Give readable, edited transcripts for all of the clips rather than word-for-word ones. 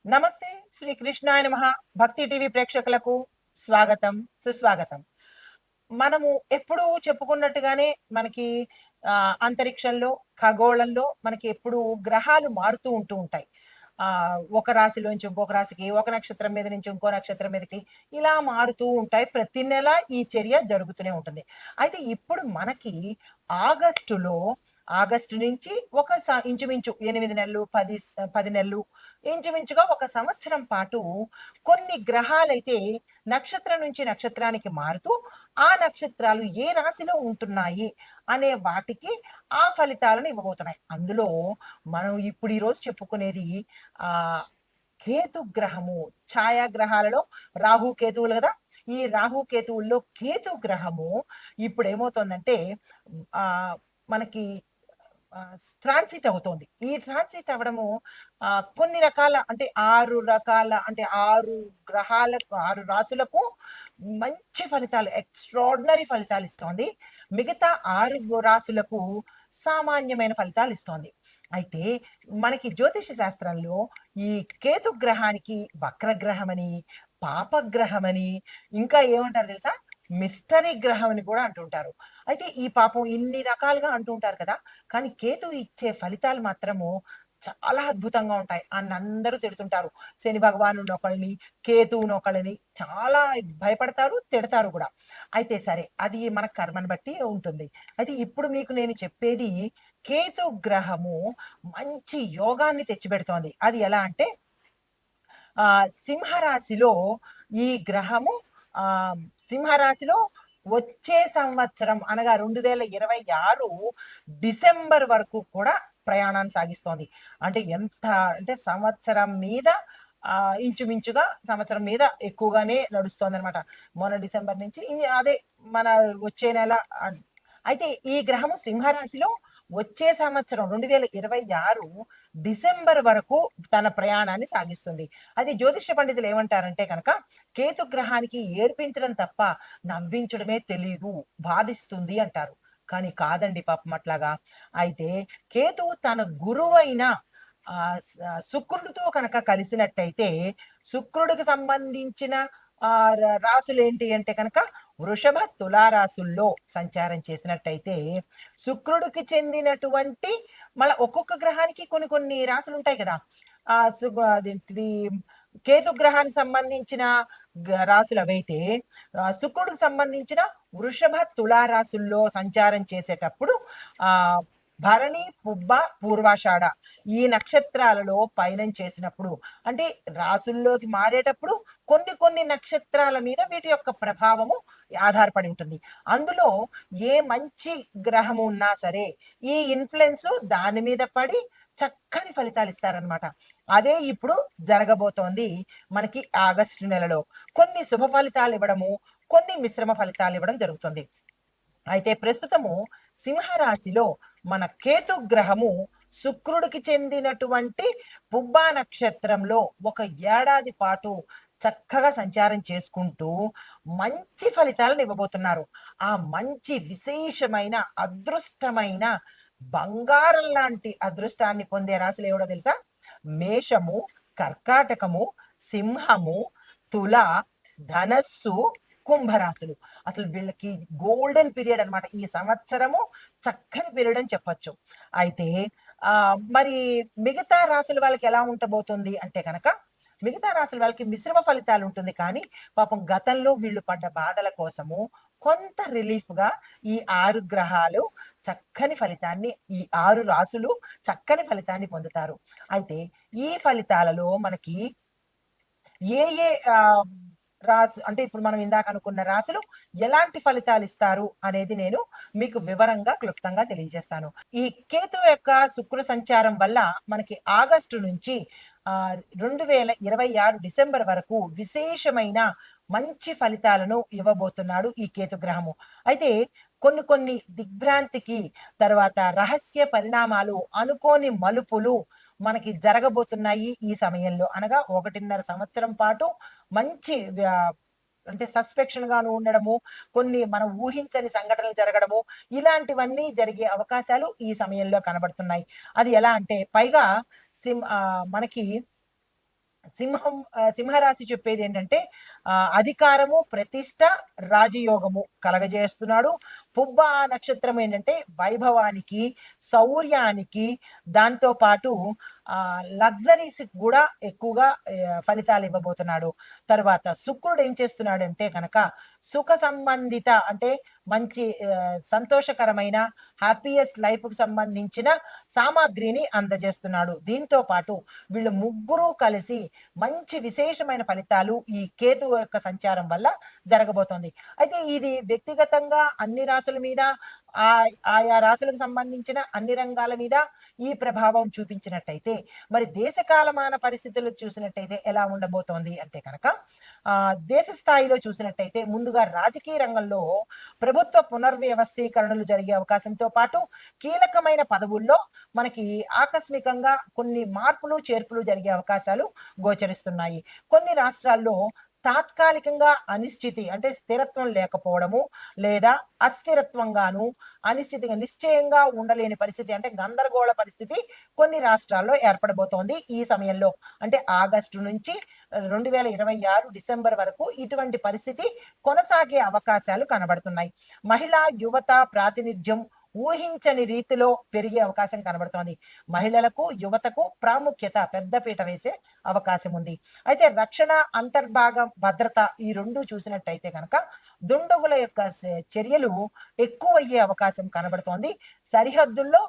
నమస్తే శ్రీ కృష్ణాయ నమః. భక్తి టీవీ ప్రేక్షకులకు స్వాగతం, సుస్వాగతం. మనము ఎప్పుడూ చెప్పుకున్నట్టుగానే మనకి అంతరిక్షంలో, ఖగోళంలో మనకి ఎప్పుడూ గ్రహాలు మారుతూ ఉంటాయి. ఒక రాశిలోంచి ఇంకొక రాశికి, ఒక నక్షత్రం మీద నుంచి ఇంకో నక్షత్రం మీదకి ఇలా మారుతూ ఉంటాయి. ప్రతి నెల ఈ చర్య జరుగుతూనే ఉంటుంది. అయితే ఇప్పుడు మనకి ఆగస్టులో ఆగస్టు నుంచి ఇంచుమించు 8 నెలలు, 10 నెలలు ఇంచుమించుగా ఒక సంవత్సరం పాటు కొన్ని గ్రహాలైతే నక్షత్రం నుంచి నక్షత్రానికి మారుతూ, ఆ నక్షత్రాలు ఏ రాశిలో ఉంటున్నాయి అనే వాటికి ఆ ఫలితాలను ఇవ్వబోతున్నాయి. అందులో మనం ఇప్పుడు ఈరోజు చెప్పుకునేది ఆహ్, కేతు గ్రహము. ఛాయాగ్రహాలలో రాహు, కేతువులు గదా! ఈ రాహు, కేతువుల్లో కేతు గ్రహము ఇప్పుడేమవుతోందంటే ఆహ్, మనకి ట్రాన్సిట్ అవుతోంది. ఈ ట్రాన్సిట్ అవ్వడము కొన్ని రకాల అంటే 6 రకాల అంటే 6 గ్రహాలకు 6 రాసులకు మంచి ఫలితాలు ఎక్స్‌ట్రార్డినరీ ఫలితాలిస్తోంది. మిగతా 6 రాసులకు సామాన్యమైన ఫలితాలిస్తోంది. అయితే మనకి జ్యోతిష శాస్త్రంలో ఈ కేతు గ్రహానికి వక్రగ్రహమని, పాపగ్రహమని ఇంకా ఏమంటారో తెలుసా? మిస్టరీ గ్రహం అని కూడా అంటుంటారు. అయితే ఈ పాపం ఇన్ని రకాలుగా అంటుంటారు కదా! కానీ కేతువు ఇచ్చే ఫలితాలు మాత్రము చాలా అద్భుతంగా ఉంటాయి అని అందరూ తిడుతుంటారు. శని భగవానుడినొకళ్ళని, కేతువునొకళ్ళని చాలా భయపడతారు, తిడతారు గూడా. అయితే సరే అది మన కర్మను బట్టి ఉంటుంది. అయితే ఇప్పుడు మీకు నేను చెప్పేది కేతు గ్రహము మంచి యోగాన్ని తెచ్చిపెడుతోంది. అది ఎలా అంటే సింహరాశిలో ఈ గ్రహము ఆహ్, సింహరాశిలో వచ్చే సంవత్సరం అనగా 2026 డిసెంబర్ వరకు కూడా ప్రయాణాన్ని సాగిస్తోంది. అంటే ఎంత అంటే సంవత్సరం మీద ఇంచుమించుగా సంవత్సరం మీద ఎక్కువగానే నడుస్తోందనమాట. మొన్న డిసెంబర్ నుంచి అదే మన వచ్చే నెల అయితే ఈ గ్రహము సింహరాశిలో వచ్చే సంవత్సరం 2026 డిసెంబర్ వరకు తన ప్రయాణాన్ని సాగిస్తుంది. అది జ్యోతిష పండితులు ఏమంటారంటే కనుక కేతు గ్రహానికి ఏడ్పించడం తప్ప నవ్వించడమే తెలీదు, బాధిస్తుంది అంటారు. కానీ కాదండి పాపం అట్లాగా. అయితే కేతువు తన గురువైన శుక్రుడితో కనుక కలిసినట్టయితే శుక్రుడికి సంబంధించిన రాసులేంటి అంటే కనుక వృషభ, తులా రాసుల్లో సంచారం చేసినట్టయితే శుక్రుడికి చెందినటువంటి మళ్ళా ఒక్కొక్క గ్రహానికి కొన్ని కొన్ని రాసులుంటాయి కదా! అదేంటిది కేతు గ్రహానికి సంబంధించిన రాసులవైతే శుక్రుడికి సంబంధించిన వృషభ, తులా రాసుల్లో సంచారం చేసేటప్పుడు ఆహ్, భరణి, పుబ్బ, పూర్వాషాఢ ఈ నక్షత్రాలలో పయనం చేసినప్పుడు అంటే రాసుల్లోకి మారేటప్పుడు కొన్ని కొన్ని నక్షత్రాల మీద వీటి యొక్క ప్రభావము ఆధారపడి ఉంటుంది. అందులో ఏ మంచి గ్రహం ఉన్నా సరే, ఈ ఇన్‌ఫ్లూయెన్స్ దాని మీద పడి చక్కని ఫలితాలిస్తారనమాట. అదే ఇప్పుడు జరగబోతోంది మనకి ఆగస్టు నెలలో. కొన్ని శుభ ఫలితాలివ్వడము, కొన్ని మిశ్రమ ఫలితాలివ్వడం జరుగుతుంది. అయితే ప్రస్తుతము సింహరాశిలో మన కేతు గ్రహము శుక్రుడికి చెందినటువంటి పుబ్బా నక్షత్రంలో ఒక ఏడాది పాటు చక్కగా సంచారం చేసుకుంటూ మంచి ఫలితాలను ఇవ్వబోతున్నారు. ఆ మంచి విశేషమైన అదృష్టమైన బంగారం లాంటి అదృష్టాన్ని పొందే రాశులు ఏవడో తెలుసా? మేషము, కర్కాటకము, సింహము, తుల, ధనస్సు, కుంభరాశులు. అసలు వీళ్ళకి గోల్డెన్ పీరియడ్ అన్నమాట. ఈ సంవత్సరము చక్కని పీరియడ్ అని చెప్పొచ్చు. అయితే మరి మిగతా రాశుల వాళ్ళకి ఎలా ఉండబోతుంది అంటే గనక, మిగతా రాశుల వాళ్ళకి మిశ్రమ ఫలితాలు ఉంటుంది కానీ, పాపం గతంలో వీళ్ళు పడ్డ బాధల కోసము కొంత రిలీఫ్‌గా ఈ 6 గ్రహాలు చక్కని ఫలితాన్ని ఈ 6 రాసులు చక్కని ఫలితాన్ని పొందుతారు. అయితే ఈ ఫలితాలలో మనకి ఏ ఏ రాసు అంటే ఇప్పుడు మనం ఇందాక అనుకున్న రాసులు ఎలాంటి ఫలితాలిస్తారు అనేది నేను మీకు వివరంగా, క్లుప్తంగా తెలియజేస్తాను. ఈ కేతువు యొక్క శుక్ర సంచారం వల్ల మనకి ఆగస్టు నుంచి 2026 డిసెంబర్ వరకు విశేషమైన మంచి ఫలితాలను ఇవ్వబోతున్నాడు ఈ కేతు గ్రహము. అయితే కొన్ని కొన్ని దిగ్భ్రాంతికి తర్వాత రహస్య పరిణామాలు, అనుకోని మలుపులు మనకి జరగబోతున్నాయి ఈ సమయంలో. అనగా 1.5 సంవత్సరం పాటు మంచి అంటే సస్పెక్షన్ గాను ఉండడము, కొన్ని మనం ఊహించని సంఘటనలు జరగడము, ఇలాంటివన్నీ జరిగే అవకాశాలు ఈ సమయంలో కనబడుతున్నాయి. అది ఎలా అంటే పైగా మనకి సింహరాశి చెప్పేది ఏంటంటే అధికారము, ప్రతిష్ట, రాజయోగము కలగజేస్తున్నాడు. పుబ్బ నక్షత్రం ఏంటంటే వైభవానికి, శౌర్యానికి, దాంతో పాటు లగ్జరీస్ కూడా ఎక్కువగా ఫలితాలు ఇవ్వబోతున్నాడు. తర్వాత శుక్రుడు ఏం చేస్తున్నాడంటే కనుక సుఖ సంబంధిత అంటే మంచి సంతోషకరమైన హ్యాపీయెస్ట్ లైఫ్‌కి సంబంధించిన సామాగ్రిని అందజేస్తున్నాడు. దీంతో పాటు వీళ్ళు ముగ్గురు కలిసి మంచి విశేషమైన ఫలితాలు ఈ కేతువు యొక్క సంచారం వల్ల జరగబోతోంది. అయితే ఇది వ్యక్తిగతంగా అన్ని రాసుల మీద ఆయా రాసులకు సంబంధించిన అన్ని రంగాల మీద ఈ ప్రభావం చూపించినట్టయితే, మరి దేశ కాలమాన పరిస్థితులు చూసినట్టయితే ఎలా ఉండబోతోంది అంటే కనుక దేశ స్థాయిలో చూసినట్టయితే ముందుగా రాజకీయ రంగంలో ప్రభుత్వ పునర్వ్యవస్థీకరణలు జరిగే అవకాశంతో పాటు కీలకమైన పదవుల్లో మనకి ఆకస్మికంగా కొన్ని మార్పులు, చేర్పులు జరిగే అవకాశాలు గోచరిస్తున్నాయి. కొన్ని రాష్ట్రాల్లో తాత్కాలికంగా అనిశ్చితి అంటే స్థిరత్వం లేకపోవడము, లేదా అస్థిరత్వంగాను, అనిశ్చితిగా నిశ్చయంగా ఉండలేని పరిస్థితి అంటే గందరగోళ పరిస్థితి కొన్ని రాష్ట్రాల్లో ఏర్పడబోతోంది ఈ సమయంలో. అంటే ఆగస్టు నుంచి 2026 డిసెంబర్ వరకు ఇటువంటి పరిస్థితి కొనసాగే అవకాశాలు కనబడుతున్నాయి. మహిళా, యువత ప్రాతినిధ్యం ఊహించని రీతిలో పెరిగే అవకాశం కనబడుతోంది. మహిళలకు, యువతకు ప్రాముఖ్యత పెద్దపీట వేసే అవకాశం ఉంది. అయితే రక్షణ, అంతర్భాగం, భద్రత ఈ రెండు చూసినట్టయితే కనుక దుండగుల యొక్క చర్యలు ఎక్కువయ్యే అవకాశం కనబడుతోంది. సరిహద్దుల్లో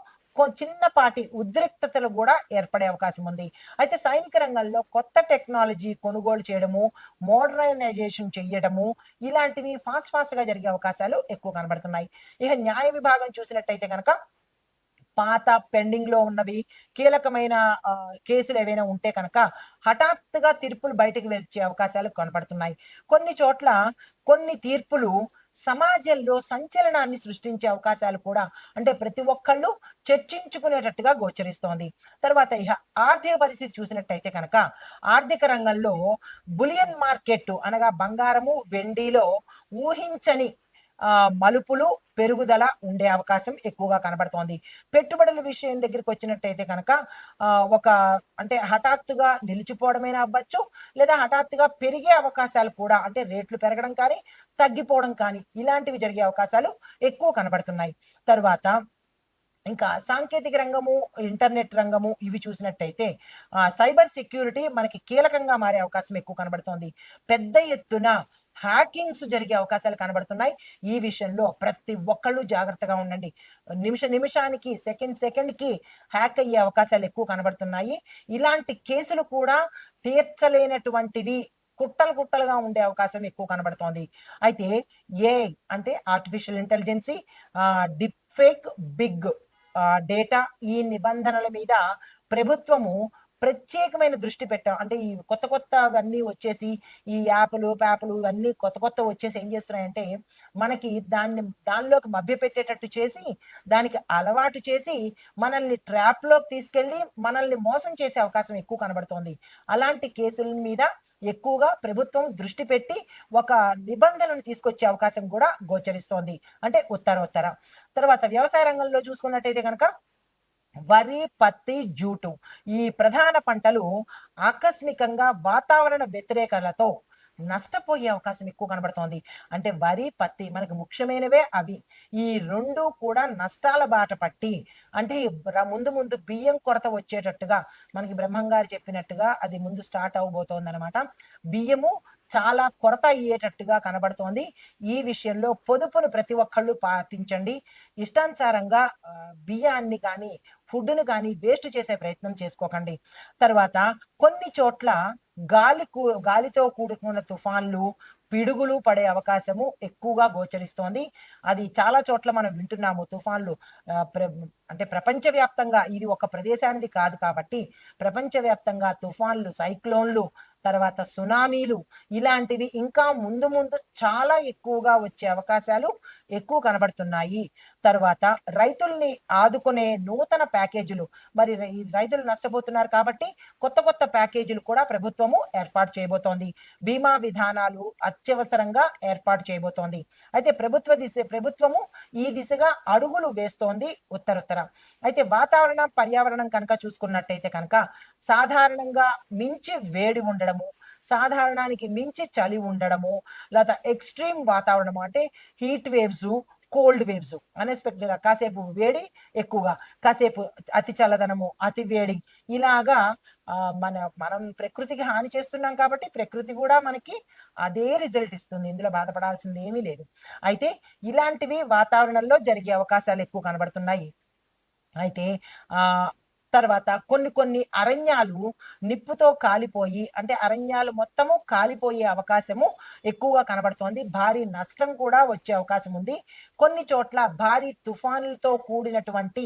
చిన్నపాటి ఉద్రిక్తతలు కూడా ఏర్పడే అవకాశం ఉంది. అయితే సైనిక రంగంలో కొత్త టెక్నాలజీ కొనుగోలు చేయడము, మోడర్నైజేషన్ చెయ్యడము ఇలాంటివి ఫాస్ట్ గా జరిగే అవకాశాలు ఎక్కువ కనబడుతున్నాయి. ఇక న్యాయ విభాగం చూసినట్టయితే కనుక పాత పెండింగ్ లో ఉన్నవి కీలకమైన కేసులు ఏవైనా ఉంటే కనుక హఠాత్తుగా తీర్పులు బయటకు వచ్చే అవకాశాలు కనపడుతున్నాయి. కొన్ని చోట్ల కొన్ని తీర్పులు సమాజంలో సంచలనాన్ని సృష్టించే అవకాశాలు కూడా అంటే ప్రతి ఒక్కళ్ళు చర్చించుకునేటట్టుగా గోచరిస్తోంది. తర్వాత ఇహ ఆర్థిక పరిస్థితి చూసినట్టయితే కనుక ఆర్థిక రంగంలో బులియన్ మార్కెట్ అనగా బంగారము, వెండిలో ఊహించని మలుపులు, పెరుగుదల ఉండే అవకాశం ఎక్కువగా కనబడుతోంది. పెట్టుబడుల విషయం దగ్గరికి వచ్చినట్టయితే కనుక ఒక అంటే హఠాత్తుగా నిలిచిపోవడమైనా అవ్వచ్చు, లేదా హఠాత్తుగా పెరిగే అవకాశాలు కూడా అంటే రేట్లు పెరగడం కానీ, తగ్గిపోవడం కానీ ఇలాంటివి జరిగే అవకాశాలు ఎక్కువ కనబడుతున్నాయి. తర్వాత ఇంకా సాంకేతిక రంగము, ఇంటర్నెట్ రంగము ఇవి చూసినట్టయితే సైబర్ సెక్యూరిటీ మనకి కీలకంగా మారే అవకాశం ఎక్కువ కనబడుతోంది. పెద్ద ఎత్తున హ్యాకింగ్స్ జరిగే అవకాశాలు కనబడుతున్నాయి. ఈ విషయంలో ప్రతి ఒక్కళ్ళు జాగ్రత్తగా ఉండండి. నిమిషానికి, సెకండ్‌కి హ్యాక్ అయ్యే అవకాశాలు ఎక్కువ కనబడుతున్నాయి. ఇలాంటి కేసులు కూడా తీర్చలేనటువంటివి కుట్టలుగా ఉండే అవకాశం ఎక్కువ కనబడుతోంది. అయితే ఏఐ అంటే artificial intelligence, deep fake, big data ఈ నిబంధనల మీద ప్రభుత్వము ప్రత్యేకమైన దృష్టి పెట్టాం. అంటే ఈ కొత్తవన్నీ వచ్చేసి ఈ యాపులు, ప్యాపులు ఇవన్నీ కొత్త వచ్చేసి ఏం చేస్తున్నాయంటే మనకి దానిలోకి మభ్యపెట్టేటట్టు చేసి, దానికి అలవాటు చేసి మనల్ని ట్రాప్‌లోకి తీసుకెళ్ళి మనల్ని మోసం చేసే అవకాశం ఎక్కువ కనబడుతోంది. అలాంటి కేసుల మీద ఎక్కువగా ప్రభుత్వం దృష్టి పెట్టి ఒక నిబంధనను తీసుకొచ్చే అవకాశం కూడా గోచరిస్తోంది. అంటే ఉత్తరోత్తర. తర్వాత వ్యవసాయ రంగంలో చూసుకున్నట్టయితే గనక వరి, పత్తి, జూటు ఈ ప్రధాన పంటలు ఆకస్మికంగా వాతావరణ వ్యతిరేకతలతో నష్టపోయే అవకాశం ఎక్కువ కనబడుతోంది. అంటే వరి, పత్తి మనకు ముఖ్యమైనవే అవి. ఈ 2 కూడా నష్టాల బాట పట్టి అంటే ముందు బియ్యం కొరత వచ్చేటట్టుగా మనకి బ్రహ్మంగారు చెప్పినట్టుగా అది ముందు స్టార్ట్ అవ్వబోతోందనమాట. బియ్యము చాలా కొరత అయ్యేటట్టుగా కనబడుతోంది. ఈ విషయంలో పొదుపును ప్రతి ఒక్కళ్ళు పాటించండి. ఇష్టానుసారంగా బియ్యాన్ని కానీ, ఫుడ్‌ని కానీ వేస్ట్ చేసే ప్రయత్నం చేసుకోకండి. తర్వాత కొన్ని చోట్ల గాలితో కూడుకున్న తుఫాన్లు, పిడుగులు పడే అవకాశము ఎక్కువగా గోచరిస్తోంది. అది చాలా చోట్ల మనం వింటున్నాము తుఫాన్లు. అంటే ప్రపంచవ్యాప్తంగా ఇది ఒక ప్రదేశానిది కాదు కాబట్టి ప్రపంచవ్యాప్తంగా తుఫాన్లు, సైక్లోన్లు, తర్వాత సునామీలు ఇలాంటివి ఇంకా ముందు చాలా ఎక్కువగా వచ్చే అవకాశాలు ఎక్కువ కనబడుతున్నాయి. తర్వాత రైతుల్ని ఆదుకునే నూతన ప్యాకేజీలు, మరి ఈ రైతులు నష్టపోతున్నారు కాబట్టి కొత్త కొత్త ప్యాకేజీలు కూడా ప్రభుత్వము ఏర్పాటు చేయబోతోంది. బీమా విధానాలు అత్యవసరంగా ఏర్పాటు చేయబోతోంది. అయితే ప్రభుత్వము ఈ దిశగా అడుగులు వేస్తోంది ఉత్తరోత్తర. అయితే వాతావరణం పర్యావరణం కనుక చూసుకున్నట్టయితే కనుక సాధారణంగా మించి వేడి ఉండడము, సాధారణానికి మించి చలి ఉండడము, లేదా ఎక్స్ట్రీమ్ వాతావరణం అంటే heat waves, cold waves unexpected గా కాసేపు వేడి ఎక్కువగా, కాసేపు అతి చల్లదనము, అతి వేడి, ఇలాగా మనం ప్రకృతికి హాని చేస్తున్నాం కాబట్టి ప్రకృతి కూడా మనకి అదే రిజల్ట్ ఇస్తుంది. ఇందులో బాధపడాల్సింది ఏమీ లేదు. అయితే ఇలాంటివి వాతావరణంలో జరిగే అవకాశాలు ఎక్కువ కనబడుతున్నాయి. అయితే ఆ తర్వాత కొన్ని కొన్ని అరణ్యాలు నిప్పుతో కాలిపోయి, అంటే అరణ్యాలు మొత్తము కాలిపోయే అవకాశము ఎక్కువగా కనబడుతోంది. భారీ నష్టం కూడా వచ్చే అవకాశం ఉంది. కొన్ని చోట్ల భారీ తుఫానులతో కూడినటువంటి,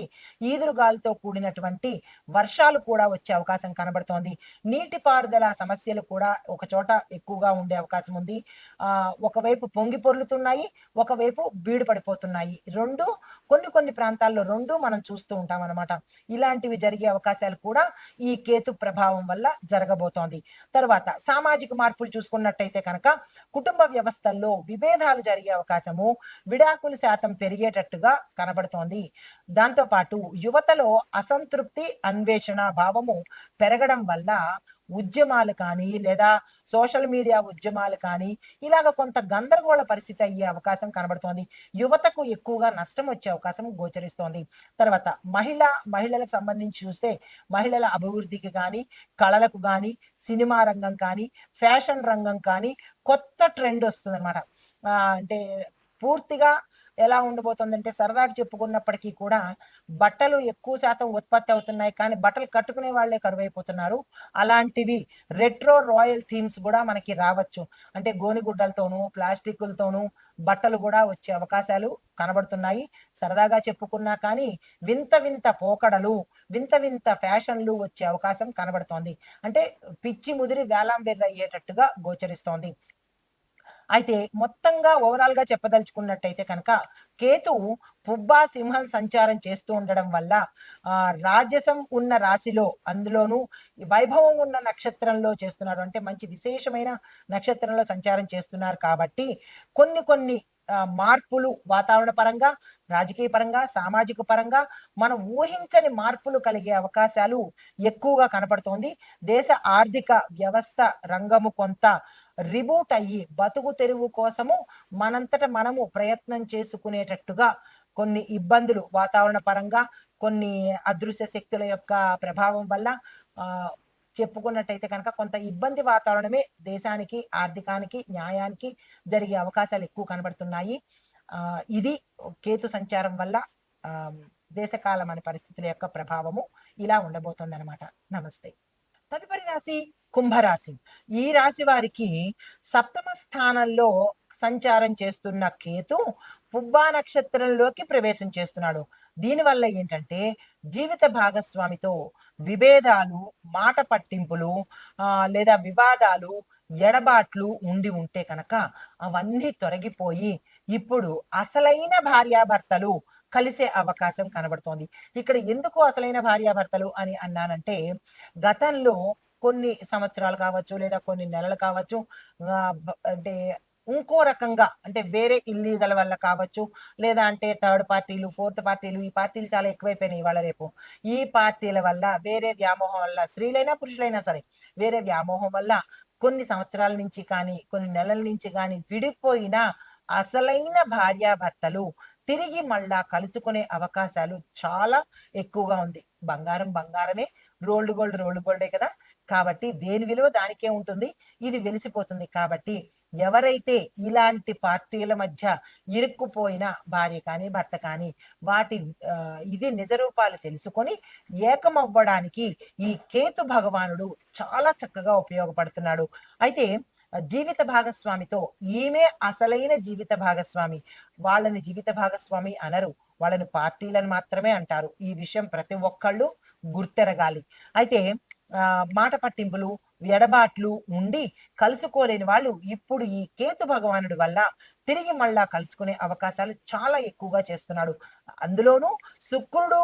ఈదురుగాలితో కూడినటువంటి వర్షాలు కూడా వచ్చే అవకాశం కనబడుతోంది. నీటిపారుదల సమస్యలు కూడా ఒక చోట ఎక్కువగా ఉండే అవకాశం ఉంది. ఒకవైపు పొంగి పొర్లుతున్నాయి, ఒకవైపు బీడు పడిపోతున్నాయి. రెండు కొన్ని కొన్ని ప్రాంతాల్లో రెండు మనం చూస్తూ ఉంటాం అన్నమాట. ఇలాంటివి జరిగే అవకాశాలు కూడా ఈ కేతు ప్రభావం వల్ల జరగబోతోంది. తర్వాత సామాజిక మార్పులు చూసుకున్నట్టయితే కనుక కుటుంబ వ్యవస్థల్లో విభేదాలు జరిగే అవకాశము, విడాకుల శాతం పెరిగేటట్టుగా కనబడుతోంది. దాంతోపాటు యువతలో అసంతృప్తి అన్వేషణ భావము పెరగడం వల్ల ఉద్యమాలు కానీ, లేదా సోషల్ మీడియా ఉద్యమాలు కానీ, ఇలాగ కొంత గందరగోళ పరిస్థితి అయ్యే అవకాశం కనబడుతోంది. యువతకు ఎక్కువగా నష్టం వచ్చే అవకాశం గోచరిస్తోంది. తర్వాత మహిళలకు సంబంధించి చూస్తే మహిళల అభివృద్ధికి కానీ, కళలకు కానీ, సినిమా రంగం కానీ, ఫ్యాషన్ రంగం కానీ కొత్త ట్రెండ్ వస్తుందన్నమాట. అంటే పూర్తిగా ఎలా ఉండబోతుందంటే, సరదాగా చెప్పుకున్నప్పటికీ కూడా బట్టలు ఎక్కువ శాతం ఉత్పత్తి అవుతున్నాయి, కానీ బట్టలు కట్టుకునే వాళ్ళే కరువైపోతున్నారు. అలాంటివి రెట్రో రాయల్ థీమ్స్ కూడా మనకి రావచ్చు. అంటే గోనిగుడ్డలతోనూ, ప్లాస్టిక్కులతోనూ బట్టలు కూడా వచ్చే అవకాశాలు కనబడుతున్నాయి. సరదాగా చెప్పుకున్నా కానీ వింత వింత పోకడలు, వింత వింత ఫ్యాషన్లు వచ్చే అవకాశం కనబడుతోంది. అంటే పిచ్చి ముదిరి వేలాం వెర్రయ్యేటట్టుగా గోచరిస్తోంది. అయితే మొత్తంగా ఓవరాల్ గా చెప్పదలుచుకున్నట్టయితే కనుక కేతువు పుబ్బా సింహం సంచారం చేస్తూ ఉండడం వల్ల రాజసం ఉన్న రాశిలో, అందులోనూ వైభవం ఉన్న నక్షత్రంలో చేస్తున్నారు, అంటే మంచి విశేషమైన నక్షత్రంలో సంచారం చేస్తున్నారు కాబట్టి కొన్ని కొన్ని మార్పులు వాతావరణ పరంగా, రాజకీయ పరంగా, సామాజిక పరంగా మనం ఊహించని మార్పులు కలిగే అవకాశాలు ఎక్కువగా కనపడుతోంది. దేశ ఆర్థిక వ్యవస్థ రంగము కొంత రిబూట్ అయ్యి బతుకు తెరువు కోసము మనంతట మనము ప్రయత్నం చేసుకునేటట్టుగా కొన్ని ఇబ్బందులు వాతావరణ పరంగా, కొన్ని అదృశ్య శక్తుల యొక్క ప్రభావం వల్ల చెప్పుకున్నట్టయితే కనుక కొంత ఇబ్బంది వాతావరణమే దేశానికి, ఆర్థికానికి, న్యాయానికి జరిగే అవకాశాలు ఎక్కువ కనబడుతున్నాయి. ఇది కేతు సంచారం వల్ల దేశకాల మన పరిస్థితుల యొక్క ప్రభావము ఇలా ఉండబోతోందన్నమాట. నమస్తే. తదుపరి రాశి కుంభరాశి. ఈ రాశి వారికి సప్తమ స్థానంలో సంచారం చేస్తున్న కేతు పుబ్బా నక్షత్రంలోకి ప్రవేశం చేస్తున్నాడు. దీనివల్ల ఏంటంటే జీవిత భాగస్వామితో విభేదాలు, మాట పట్టింపులు, లేదా వివాదాలు, ఎడబాట్లు ఉండి ఉంటే కనుక అవన్నీ తొలగిపోయి ఇప్పుడు అసలైన భార్యాభర్తలు కలిసే అవకాశం కనబడుతోంది. ఇక్కడ ఎందుకు అసలైన భార్యాభర్తలు అని అన్నానంటే, గతంలో కొన్ని సంవత్సరాలు కావచ్చు, లేదా కొన్ని నెలలు కావచ్చు, అంటే ఇంకో రకంగా, అంటే వేరే ఇల్లీగల్ వల్ల కావచ్చు, లేదా అంటే థర్డ్ పార్టీలు, ఫోర్త్ పార్టీలు, ఈ పార్టీలు చాలా ఎక్కువైపోయినాయి ఇవాళ రేపు. ఈ పార్టీల వల్ల, వేరే వ్యామోహం వల్ల, స్త్రీలైనా పురుషులైనా సరే వేరే వ్యామోహం వల్ల కొన్ని సంవత్సరాల నుంచి కానీ, కొన్ని నెలల నుంచి కానీ విడిపోయిన అసలైన భార్యాభర్తలు తిరిగి మళ్ళా కలుసుకునే అవకాశాలు చాలా ఎక్కువగా ఉంది. బంగారం బంగారమే, రోల్డ్ గోల్డ్ రోల్డ్ గోల్డే కదా. కాబట్టి దేని విలువ దానికే ఉంటుంది. ఇది వెలిసిపోతుంది. కాబట్టి ఎవరైతే ఇలాంటి పార్టీల మధ్య ఇరుక్కుపోయిన భార్య కానీ, భర్త కానీ, వాటి ఇది నిజ రూపాలు తెలుసుకొని ఏకమవ్వడానికి ఈ కేతు భగవానుడు చాలా చక్కగా ఉపయోగపడుతున్నాడు. అయితే జీవిత భాగస్వామితో, ఈమె అసలైన జీవిత భాగస్వామి, వాళ్ళని జీవిత భాగస్వామి అనరు, వాళ్ళని పార్టీలను మాత్రమే అంటారు. ఈ విషయం ప్రతి ఒక్కళ్ళు గుర్తెరగాలి. అయితే మాట పట్టింపులు, ఎడబాట్లు ఉండి కలుసుకోలేని వాళ్ళు ఇప్పుడు ఈ కేతు భగవానుడి వల్ల తిరిగి మళ్ళా కలుసుకునే అవకాశాలు చాలా ఎక్కువగా చేస్తున్నాడు. అందులోనూ శుక్రుడు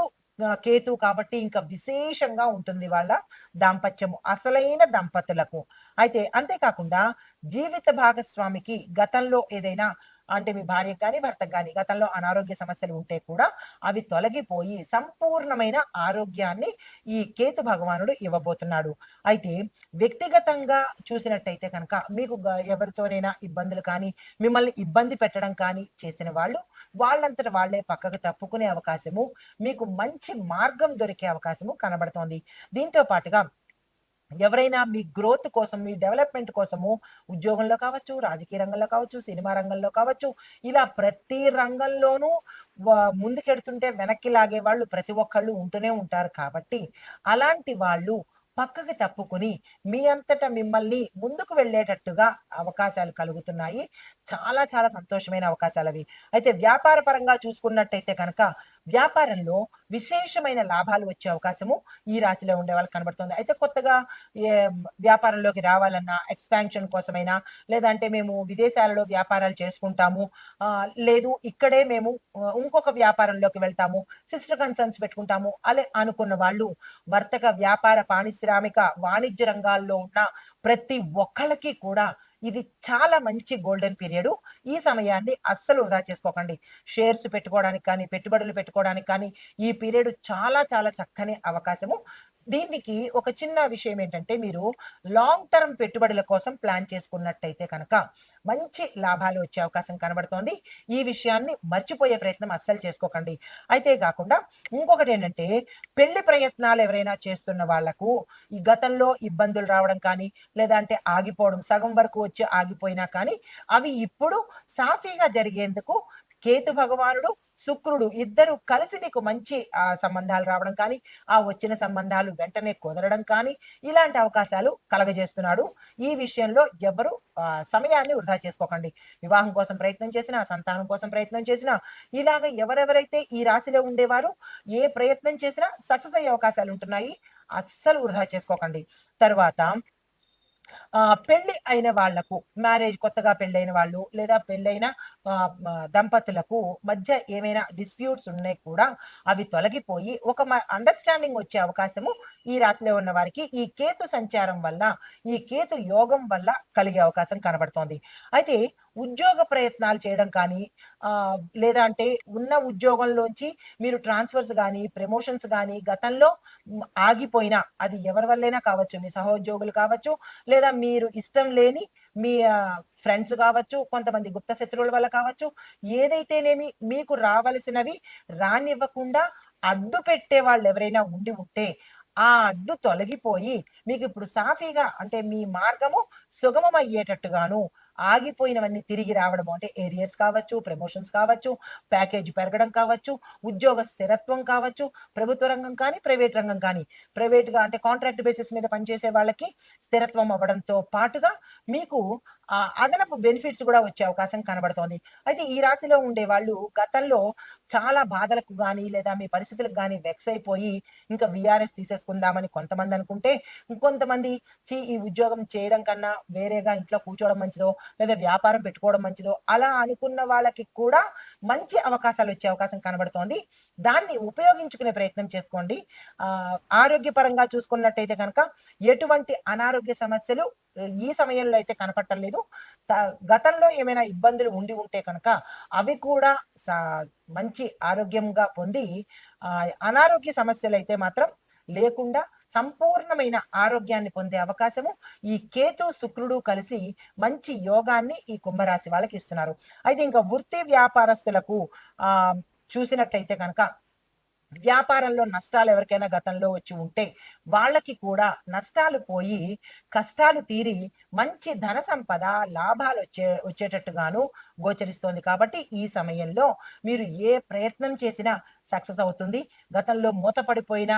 కేతు కాబట్టి ఇంకా విశేషంగా ఉంటుంది వాళ్ళ దాంపత్యము. అసలైన దంపతులకు. అయితే అంతేకాకుండా జీవిత భాగస్వామికి గతంలో ఏదైనా అంటే మీ భార్యకి గాని, భర్తకు గాని గతంలో అనారోగ్య సమస్యలు ఉంటే కూడా అవి తొలగిపోయి సంపూర్ణమైన ఆరోగ్యాన్ని ఈ కేతు భగవానుడు ఇవ్వబోతున్నాడు. అయితే వ్యక్తిగతంగా చూసినట్టయితే కనుక మీకు ఎవరితోనైనా ఇబ్బందులు కానీ, మిమ్మల్ని ఇబ్బంది పెట్టడం కానీ చేసిన వాళ్ళు వాళ్ళంతట వాళ్ళే పక్కకు తప్పుకునే అవకాశము, మీకు మంచి మార్గం దొరికే అవకాశము కనబడుతోంది. దీంతో పాటుగా ఎవరైనా మీ గ్రోత్ కోసం, మీ డెవలప్‌మెంట్ కోసము ఉద్యోగంలో కావచ్చు, రాజకీయ రంగంలో కావచ్చు, సినిమా రంగంలో కావచ్చు, ఇలా ప్రతి రంగంలోనూ ముందుకెడుతుంటే వెనక్కి లాగేవాళ్ళు ప్రతి ఒక్కళ్ళు ఉంటూనే ఉంటారు కాబట్టి, అలాంటి వాళ్ళు పక్కకి తప్పుకొని మీ అంతట మిమ్మల్ని ముందుకు వెళ్ళేటట్టుగా అవకాశాలు కలుగుతున్నాయి. చాలా చాలా సంతోషమైన అవకాశాలవి. అయితే వ్యాపార పరంగా చూసుకున్నట్టయితే కనుక వ్యాపారంలో విశేషమైన లాభాలు వచ్చే అవకాశము ఈ రాశిలో ఉండే వాళ్ళకి కనబడుతుంది. అయితే కొత్తగా ఏ వ్యాపారంలోకి రావాలన్నా, ఎక్స్‌పాన్షన్ కోసమైనా, లేదంటే మేము విదేశాలలో వ్యాపారాలు చేసుకుంటాము. లేదు ఇక్కడే మేము ఇంకొక వ్యాపారంలోకి వెళ్తాము. సిస్టర్ కన్సర్న్స్ పెట్టుకుంటాము. అలే అనుకున్న వాళ్ళు వర్తక, వ్యాపార, పారిశ్రామిక, వాణిజ్య రంగాల్లో ఉన్న ప్రతి ఒక్కళ్ళకి కూడా ఇది చాలా మంచి గోల్డెన్ పీరియడు. ఈ సమయాన్ని అస్సలు వృధా చేసుకోకండి. షేర్స్ పెట్టుకోవడానికి కానీ, పెట్టుబడులు పెట్టుకోవడానికి కానీ, ఈ పీరియడ్ చాలా చాలా చక్కని అవకాశము. దీనికి ఒక చిన్న విషయం ఏంటంటే, మీరు లాంగ్ టర్మ్ పెట్టుబడుల కోసం ప్లాన్ చేసుకున్నట్టయితే కనుక, మంచి లాభాలు వచ్చే అవకాశం కనబడుతోంది. ఈ విషయాన్ని మర్చిపోయే ప్రయత్నం అస్సలు చేసుకోకండి. అయితే కాకుండా ఇంకొకటేంటంటే, పెళ్లి ప్రయత్నాలు ఎవరైనా చేస్తున్న వాళ్ళకు ఈ గతంలో ఇబ్బందులు రావడం కానీ, లేదంటే ఆగిపోవడం, సగం వరకు వచ్చి ఆగిపోయినా కానీ, అవి ఇప్పుడు సాఫీగా జరిగేందుకు కేతు భగవానుడు, శుక్రుడు ఇద్దరు కలిసి మీకు మంచి సంబంధాలు రావడం కానీ, ఆ వచ్చిన సంబంధాలు వెంటనే కుదరడం కానీ, ఇలాంటి అవకాశాలు కలగజేస్తున్నాడు. ఈ విషయంలో ఎవ్వరు సమయాన్ని వృధా చేసుకోకండి. వివాహం కోసం ప్రయత్నం చేసినా, సంతానం కోసం ప్రయత్నం చేసినా, ఇలాగ ఎవరెవరైతే ఈ రాశిలో ఉండేవారో ఏ ప్రయత్నం చేసినా సక్సెస్ అయ్యే అవకాశాలుంటున్నాయి. అస్సలు వృధా చేసుకోకండి. తరువాత పెళ్లి అయిన వాళ్లకు మ్యారేజ్ కొత్తగా పెళ్ళైన వాళ్ళు లేదా పెళ్ళైన దంపతులకు మధ్య ఏమైనా డిస్ప్యూట్స్ ఉన్నాయి కూడా అవి తొలగిపోయి ఒక అండర్‌స్టాండింగ్ వచ్చే అవకాశము ఈ రాశిలో ఉన్న వారికి ఈ కేతు సంచారం వల్ల, ఈ కేతు యోగం వల్ల కలిగే అవకాశం కనబడుతోంది. అయితే ఉద్యోగ ప్రయత్నాలు చేయడం కానీ, లేదా అంటే ఉన్న ఉద్యోగంలోంచి మీరు ట్రాన్స్‌ఫర్స్ గానీ, ప్రమోషన్స్ గానీ గతంలో ఆగిపోయినా అది ఎవరి వల్లైనా కావచ్చు. మీ సహోద్యోగులు కావచ్చు, లేదా మీరు ఇష్టం లేని మీ ఫ్రెండ్స్ కావచ్చు, కొంతమంది గుప్త శత్రువుల వల్ల కావచ్చు. ఏదైతేనేమి మీకు రావలసినవి రానివ్వకుండా అడ్డు పెట్టే వాళ్ళెవరైనా ఉండి ఉంటే, ఆ అడ్డు తొలగిపోయి మీకిప్పుడు సాఫీగా అంటే మీ మార్గము సుగమమయ్యేటట్టుగాను, ఆగిపోయినవన్నీ తిరిగి రావడము అంటే ఏరియర్స్ కావచ్చు, ప్రమోషన్స్ కావచ్చు, ప్యాకేజ్ పెరగడం కావచ్చు, ఉద్యోగ స్థిరత్వం కావచ్చు, ప్రభుత్వ రంగం కానీ, ప్రైవేట్ రంగం కానీ. ప్రైవేట్‌గా అంటే కాంట్రాక్ట్ బేసిస్ మీద పనిచేసే వాళ్ళకి స్థిరత్వం అవ్వడంతో పాటుగా మీకు అదనపు బెనిఫిట్స్ గూడా వచ్చే అవకాశం కనబడుతోంది. అయితే ఈ రాశిలో ఉండేవాళ్ళు గతంలో చాలా బాధలకు గానీ, లేదా మీ పరిస్థితులకు గానీ వెక్స్ అయిపోయి ఇంకా వీఆర్ఎస్ తీసేసుకుందామని కొంతమంది అనుకుంటే, ఇంకొంతమంది ఈ ఉద్యోగం చేయడం కన్నా వేరేగా ఇంట్లో కూర్చోవడం మంచిదో, లేదా వ్యాపారం పెట్టుకోవడం మంచిదో, అలా అనుకున్న వాళ్ళకి కూడా మంచి అవకాశాలొచ్చే అవకాశం కనబడుతోంది. దాన్ని ఉపయోగించుకునే ప్రయత్నం చేసుకోండి. ఆరోగ్యపరంగా చూసుకున్నట్టయితే గనక ఎటువంటి అనారోగ్య సమస్యలు ఈ సమయంలో అయితే కనపడటం లేదు. త గతంలో ఏమైనా ఇబ్బందులు ఉండి ఉంటే కనుక అవి కూడా సా మంచి ఆరోగ్యంగా పొంది అనారోగ్య సమస్యలైతే మాత్రం లేకుండా సంపూర్ణమైన ఆరోగ్యాన్ని పొందే అవకాశము ఈ కేతు, శుక్రుడు కలిసి మంచి యోగాన్ని ఈ కుంభరాశి వాళ్ళకి ఇస్తున్నారు. అయితే ఇంకా వృత్తి వ్యాపారస్తులకు చూసినట్టయితే కనుక వ్యాపారంలో నష్టాలు ఎవరికైనా గతంలో వచ్చి ఉంటే వాళ్ళకి కూడా నష్టాలు పోయి కష్టాలు తీరి మంచి ధన సంపద లాభాలు వచ్చేటట్టుగాను గోచరిస్తోంది. కాబట్టి ఈ సమయంలో మీరు ఏ ప్రయత్నం చేసినా సక్సెస్ అవుతుంది. గతంలో మూతపడిపోయిన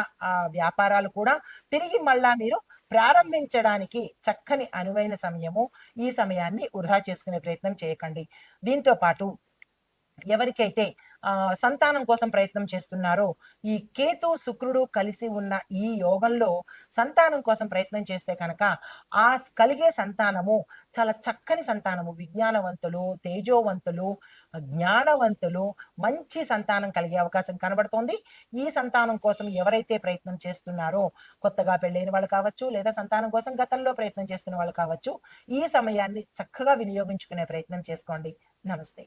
వ్యాపారాలు కూడా తిరిగి మళ్ళా మీరు ప్రారంభించడానికి చక్కని అనువైన సమయము. ఈ సమయాన్ని వృధా చేసుకునే ప్రయత్నం చేయకండి. దీంతో పాటు ఎవరికైతే సంతానం కోసం ప్రయత్నం చేస్తున్నారో, ఈ కేతు, శుక్రుడు కలిసి ఉన్న ఈ యోగంలో సంతానం కోసం ప్రయత్నం చేస్తే కనుక, కలిగే సంతానము చాలా చక్కని సంతానము. విజ్ఞానవంతులు, తేజోవంతులు, జ్ఞానవంతులు, మంచి సంతానం కలిగే అవకాశం కనబడుతోంది. ఈ సంతానం కోసం ఎవరైతే ప్రయత్నం చేస్తున్నారో, కొత్తగా పెళ్ళైన వాళ్ళు కావచ్చు, లేదా సంతానం కోసం గతంలో ప్రయత్నం చేస్తున్న వాళ్ళు కావచ్చు, ఈ సమయాన్ని చక్కగా వినియోగించుకునే ప్రయత్నం చేసుకోండి. నమస్తే.